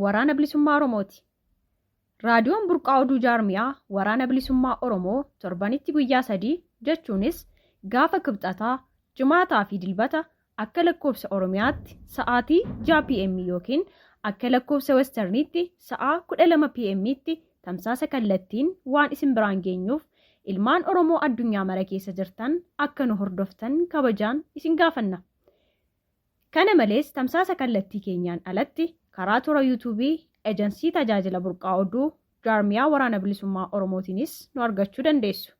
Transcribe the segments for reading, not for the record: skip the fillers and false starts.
waraana bilisummaa Oromooti. Raadiyoon Burqaa Oduu Jaarmiyaa waraana bilisummaa Oromoo torbanitti guyyaa 3 jechuunis gaafa Kibxataa, Jimaataa fi Dilbata akka lakkoofsa Oromiyaatti sa'aatii 6 PM yookiin akka lakkoofsa Westerniitti sa'aa 12 PM'tti tamsaasa kallattiin waan isin biraan geenyuuf ilmaan Oromoo addunyaa mara keessa jirtan akka nu hordoftan kabajaan isin gaafanna. Kana malees tamsaasa kallattii keenyaan alatti karaa toora YouTube'ii Ejensii Tajaajila Burqaa Oduu Jaarmiyaa Waraana Bilisummaa Oromootiinis nu argachuu dandeessu.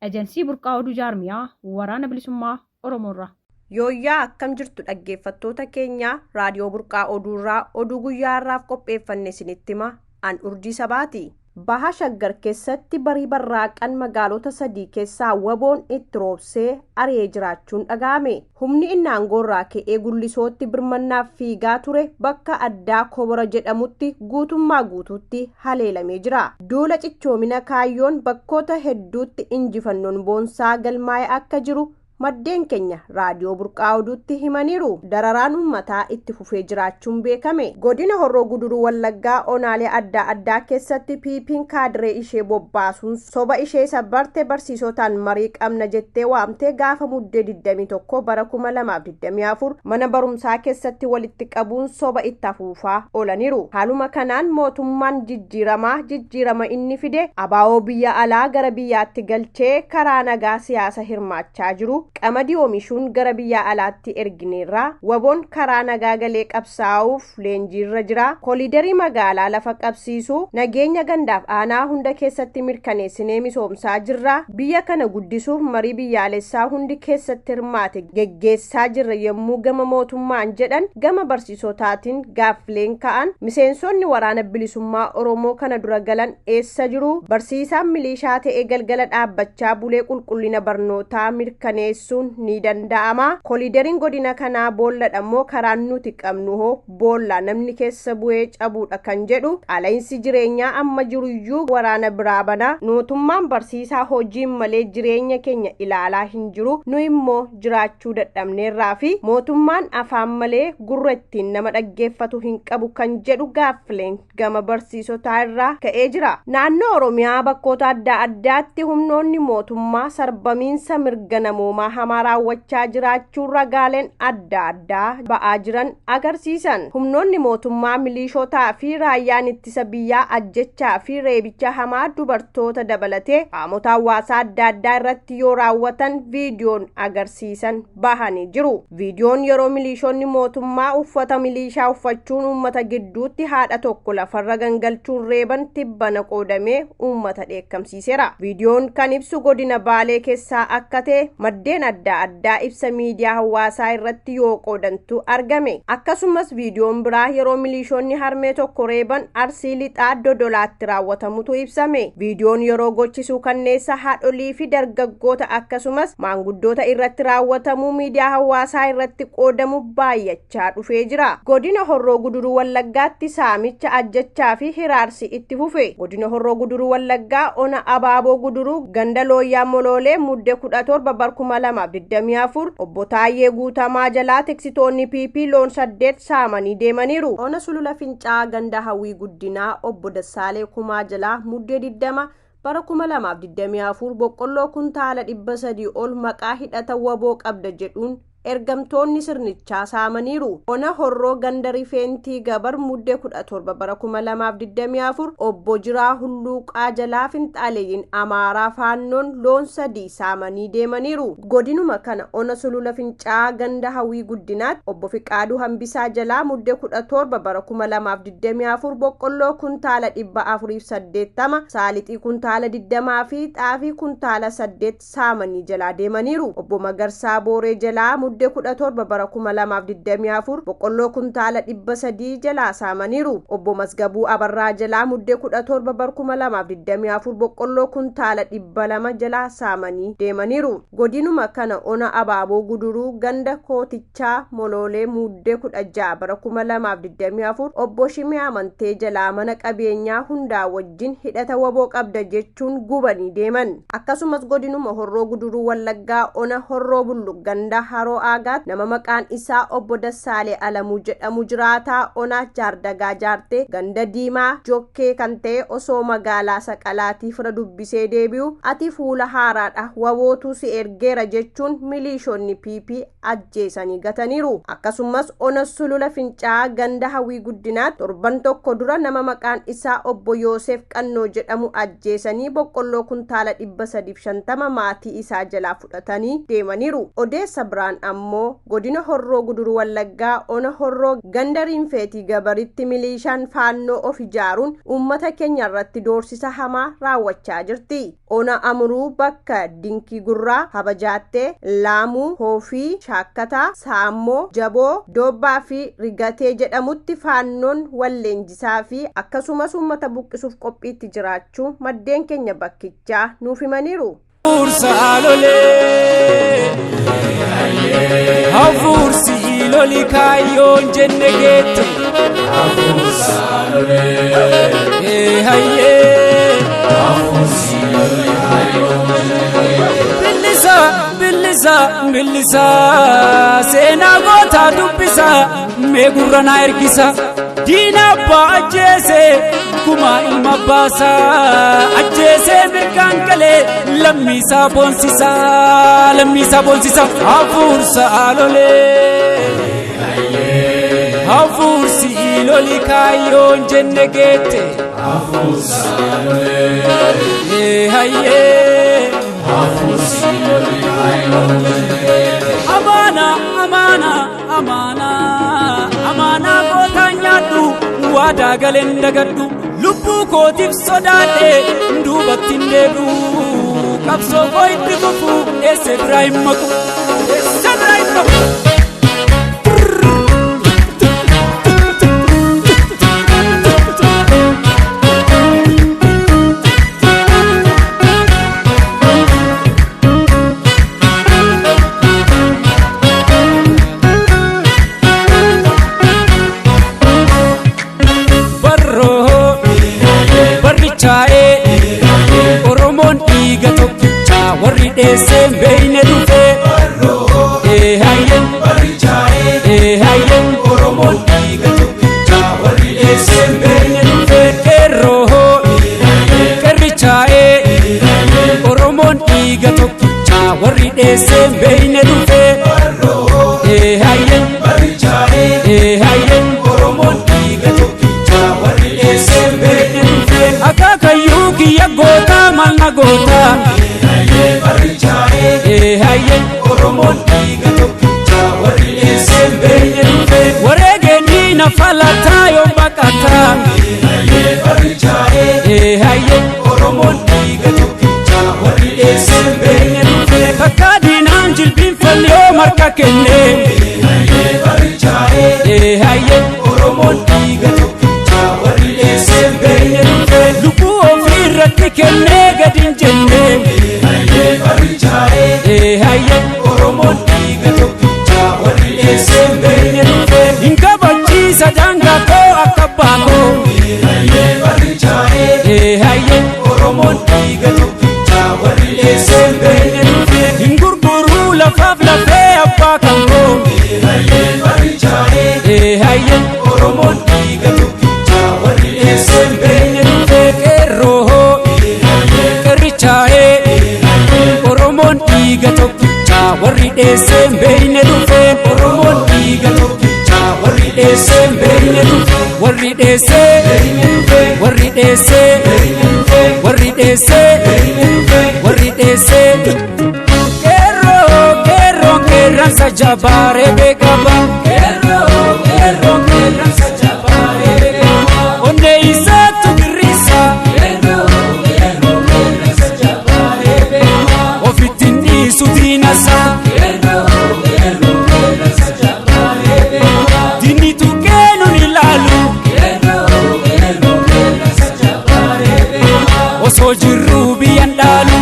Ejensii Burqaa Oduu Jaarmiyaa Waraana Bilisummaa Oromoorraa. Yooyyaa akkam jirtu dhaggeeffattoota keenya raadiyoo Burqaa Oduurraa oduu guyyaa har'aaf qopheeffanne isinitti hima an Urjii Sabaati. Baha Shaggar keessatti barii barraaqan magaalota 3 keessaa waboon itti roobsee ari'ee jiraachuun dhaga'ame. Humni inni aangoorraa ka'ee gullisootti birmannaaf fiigaa ture bakka addaa Kobora jedhamutti guutummaa guutuutti haleelamee jira. Duula cichoomina kaayyoon bakkoota hedduutti injifannoon boonsaa galmaa'ee akka jiru maddeen keenya raadiyoo Burqaa Oduutti himaniiru. Dararaan uummataa itti fufee jiraachuun beekame. Godina Horroo Guduruu Wallaggaa onaalee adda addaa keessatti piipiin kaadiree ishee bobbaasuun soba ishee sabbarte barsiisotaan marii qabna jettee waamtee gaafa muddee 21 bara 2024 mana barumsaa keessatti walitti qabuun soba itti afuufaa oolaniiru. Haaluma kanaan mootummaan jijjiirama inni fide abaa'oo biyya alaa gara biyyaatti galchee karaa nagaa siyaasa hirmaachaa jiru. Qamadii oomishuun gara biyya alaatti ergineerra. Waboon karaa nagaa galee qabsaa'uuf leenjiirra jira. Kooliidarii magaalaa lafa qabsiisuu nageenya gandaaf aanaa hunda keessatti mirkaneessinee misoomsaa jirra. Biyya kana guddisuuf marii biyyaalessaa hundi keessatti hirmaate geggeessaa jirra yommuu gama mootummaan jedhan gama barsiisotaatiin gaaffileen ka'an miseensonni waraana bilisummaa Oromoo kana dura galan eessa jiru? Barsiisaan milishaa ta'ee galgala dhaabbachaa bulee qulqullina barnootaa mirkaneessuun ni danda'ama. Kooliidariin godina kanaa boolladhammoo karaan nuti qabnu hoo boolla namni keessa bu'ee cabuudha kan jedhu. Qaala'insi jireenyaa amma jiruyyuu waraana biraa bana. Mootummaan barsiisaa hojiin malee jireenya keenya ilaalaa hin jiru. Nu immoo jiraachuu dadhabneerraa fi mootummaan afaan malee gurra ittiin nama dhaggeeffatu hin qabu kan jedhu gaaffileen gama barsiisotaa irraa ka'ee jira. Naannoo Oromiyaa bakkoota adda addaatti humnoonni mootummaa sarbamiinsa mirga namoomaa hamaa raawwachaa jiraachuun ragaaleen adda addaa ba'aa jiran agarsiisan. Humnoonni mootummaa milishotaa fi raayyaan ittisa biyyaa ajjechaa fi reebicha hamaa dubartoota dabalatee qaamota hawaasaa adda addaa irratti yoo raawwatan viidiyoon agarsiisan bahanii jiru. Viidiyoon yeroo milishoonni mootummaa uffata milishaa uffachuun uummata gidduutti haadha tokko lafarra gangalchuun reeban tibbana qoodamee uummata dheekkamsiiseera. Viidiyoon kan ibsu godina Baalee keessaa akka ta'e maddeen adda addaa ibsa miidiyaa hawaasaa irratti yoo qoodantu argame. Akkasumas viidiyoon biraa yeroo milishoonni harmee tokko reeban Arsii Lixaa Dodolaatti raawwatamutu ibsame. Viidiyoon yeroo gochisuu kanneessa haadholii fi dargaggoota akkasumas maanguddoota irratti raawwatamuu miidiyaa hawaasaa irratti qoodamu baay'achaa dhufee jira. Godina Horroo Guduruu Wallaggaatti saamicha ajjechaa fi hiraarsi itti fufe. Godina Horroo Guduruu Wallaggaa ona Abaaboo Guduruu ganda Looyyaa Moloolee muddee 17 bara 2024 obbo Taayyee Guutamaa jalaa tiksitoonni PP loon 8 saamanii deemaniiru. Ona Sulula Fincaa ganda Hawwii Guddinaa obbo Dassaalee Kumaa jalaa muddee 20 bara 2024 boqqolloo kuntaala 300 ol maqaa hidhata waboo qabda jedhuun ergamtoonni sirnichaa saamaniiru. Ona Horroo ganda Rifeentii Gabar muddee 17 bara 2024 obbo Jiraa Hulluuqaa jalaa finxaaleeyyiin Amaaraa faannoon loon 3 saamanii deemaniiru. Godinuma kana ona Sulula Fincaa ganda Hawwii Guddinaatti obbo Fiqaaduu Hambisaa jalaa muddee 17 bara 2024 boqqolloo kuntaala 480 saalixii kuntaala 20 fi xaafii kuntaala 8 saamanii jalaa deemaniiru. Obbo Magarsaa Booree jalaa muddee 17 bara 2024 boqqolloo kuntaala 300 jalaa saamaniiru. Obbo Masgabuu Abarraa jalaa muddee 17 bara 2024 boqqolloo kuntaala 200 jalaa saamanii deemaniiru. Godinuma kana ona Abaaboo Guduruu ganda Kootichaa Moloolee muddee 16 bara 2024 obbo Shimee Amantee jalaa mana qabeenyaa hundaa wajjin hidhata waboo qabda jechuun gubanii deeman. Akkasumas godinuma Horroo Guduruu Wallaggaa ona Horroo Bulluq ganda Haroo Aagaat nama maqaan isaa obbo Dassaalee Alamuu jedhamu jiraataa Onaa Jaardagaa Jaartee ganda Diimaa Jokkee kan ta'e osoo magaalaa Saqalaatii fira dubbisee deebi'u ati fuula haaraadha wawootuu si ergeera jechuun milishoonni PP ajjeesanii gataniiru. Akkasumas Ona Sulula Fincaa'aa ganda Hawwii Guddinaatti torban tokko dura nama maqaan isaa obbo Yoosef Qannoo jedhamu ajjeesanii boqqolloo kuntaala 350 maatii isaa jalaa fudhatanii deemaniiru. Odeessa biraan ammoo godina Horroo Guduruu Wallaggaa Ona Horroo ganda Rinfeetii Gabaritti milishaan faannoo of ijaaruun uummata keenya irratti doorsisa hamaa raawwachaa jirti. Ona Amuruu bakka Dinkii Gurraa, Habajaattee, Laamuu, Hoofii, Shaakkataa, Saammoo, Jaboo, Doobbaa fi Rigatee jedhamutti faannoon walleenjisaa fi akkasumas uummata buqqisuuf qophiitti jiraachuu maddeen keenya bakkichaa nuuf himaniiru. Hafuursi loli kaayyoon jenne geette Billisa seenaa gootaa dubbisa mee gurra naa ergisa diina abbaa ajjeese kuma ilma baasa ajjeese mirgaan galee lammiisaa boonsisa hafuursa hafuursi loli kaayyoon jenne geette amaana gootaa nyaadhu waadaa galeen dagadhu lubbuu kootiif sodaadhe duubatti hin deebi'u qabsoo koo itti fufu eessa biraa hin maqu. Oromoon dhiiga tokkicha warri dheesseen beeyne dhufe hayyen Oromoon dhiiga tokkicha warri dheesseen beeyne dhufe qerrichaa'ee Oromoon dhiiga tokkicha warri dheesseen beeyne dhufe hayyen Oromoon dhiiga tokkicha warri dheesseen beeyne dhufe akaakayyuu kiyya goota malna goota hayyen Oromoon dhiiga tokkicha warri dheesseen beeyne dhufe wareegeenni na falataa yoo baqataa hayyen Oromoon dhiiga tokkicha warri dheesseen beeyne dhufe takka diinaan jilbiinfalli yoo marka kenne hayyen Oromoon dhiiga tokkicha warri dheesseen beeyne dhufe lubbuu ofii irratti kennee gadi hin jenne hayyen Oromoon dhiiga tokkicha warri dheesseen beeyne dhufe hin kabachiisa daangaa koo akka baakoo hayyen Oromoon dhiiga tokkicha warri dheesseen beeyne dhufe hin gurguruu lafaaf lafee abbaa kan koo hayyen Oromoon dhiiga tokkicha warri dheesseen beeyne dhufe qerrichaa'ee Oromoon dhiiga tokkicha warri dheesseen beeyne dhufe Oromoon dhiiga tokkicha warri dheesseen beeyne dhufe warri dheessee qeerransa jabaaree beekama qeerransa jabaaree beekama onnee isaatu girriisa qeerransa jabaaree beekama ofittiin dhiisu diinasa qeerransa jabaaree beekama diinni tuqqee nun ilaalu qeerransa jabaaree beekama osoo jirruu biyyan dhaalu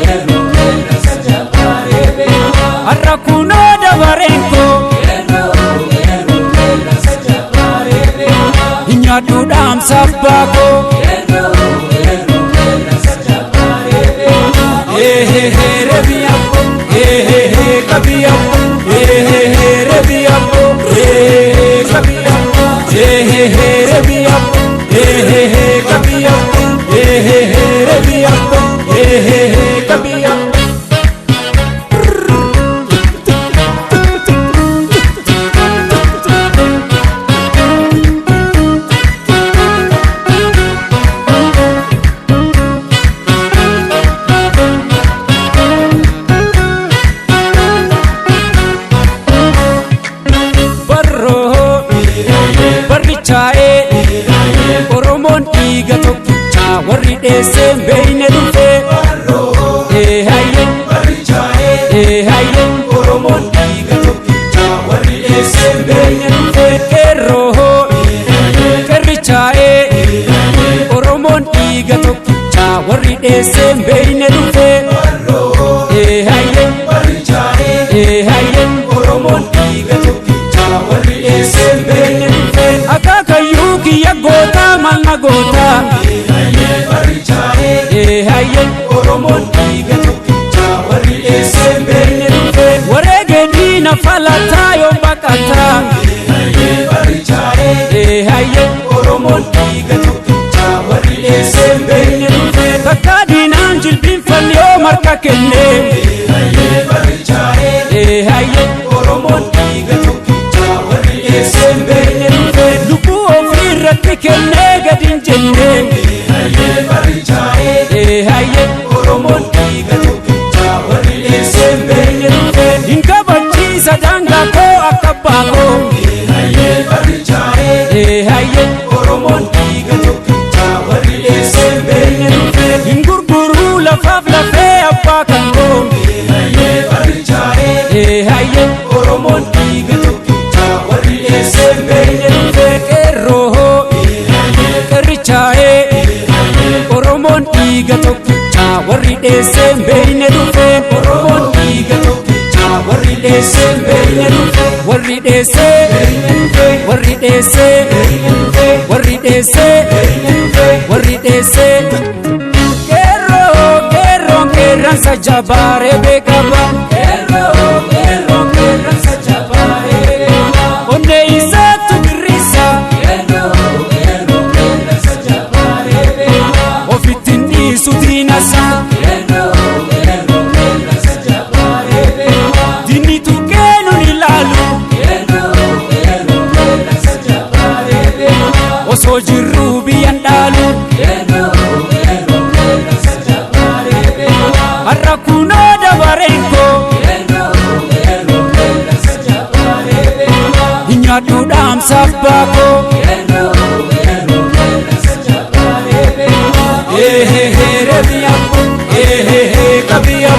qeerransa jabaaree beekama har'a kunoo dabareenko qeerransa jabaaree beekama hinyaadhu dhaamsa abbaako qeerransa jabaaree beekama rebiyaako qabiyaako Rebiambo, Kabiambo, Rebiambo, Kabiambo, Rebiambo, Kabiambo. Oromon dhiiga tokkicha warri dheesseen beeyne dhufe hayyen Oromon dhiiga tokkicha warri dheesseen beeyne dhufe qeerroo qeerrichaa'ee Oromon dhiiga tokkicha warri dheesseen beeyne dhufe hayyen Oromon dhiiga tokkicha warri dheesseen beeyne dhufe akaakayyuu kiyya goota malna goota hayyen Oromon dhiiga tokkicha warri dheesseen beeyne dhufe wareegee diina falataa yoo baqataa hayyen Oromon dhiiga tokkicha warri dheesseen beeyne dhufe takka diinaan jilbiinfalli yoo marka kenne hayyen Oromon dhiiga tokkicha warri dheesseen beeyne dhufe lubbuu ofii irratti kennee gadiin jenne hayyen Oromon dhiiga tokkicha warri dheesseen beeyne dhufe hin kabachiisa daangaa koo akka abbaa koo hayyen Oromon dhiiga tokkicha warri dheesseen beeyne dhufe hin gurguruu lafaaf lafee abbaa kan koo hayyen Oromon dhiiga tokkicha warri dheesseen beeyne dhufe qeerroo qeerrichaa'ee Oromon dhiiga tokkicha warri dheesseen beeyne dhufe Oromon dhiiga tokkicha warri dheesseen beeyne dhufe warri dheessee warri dheessee warri dheessee warri dheessee qeerroon qeerransa jabaaree beekama qeerroon qeerransa jabaaree beekama onnee isaatu birrisa qeerroon qeerransa jabaaree beekama ofittiin dhiisu diinasa qeerroon qeerransa jabaaree beekama diinni tuqqee nun ilaalu qeerroon qeerransa jabaaree beekama osoo jirruu biyyan dhaalu qeerroon qeerransa jabaaree beekama har'a kunoo dabareen koo nyaadhu dhaamsaaf baakoo Rebiambo, Kabiambo.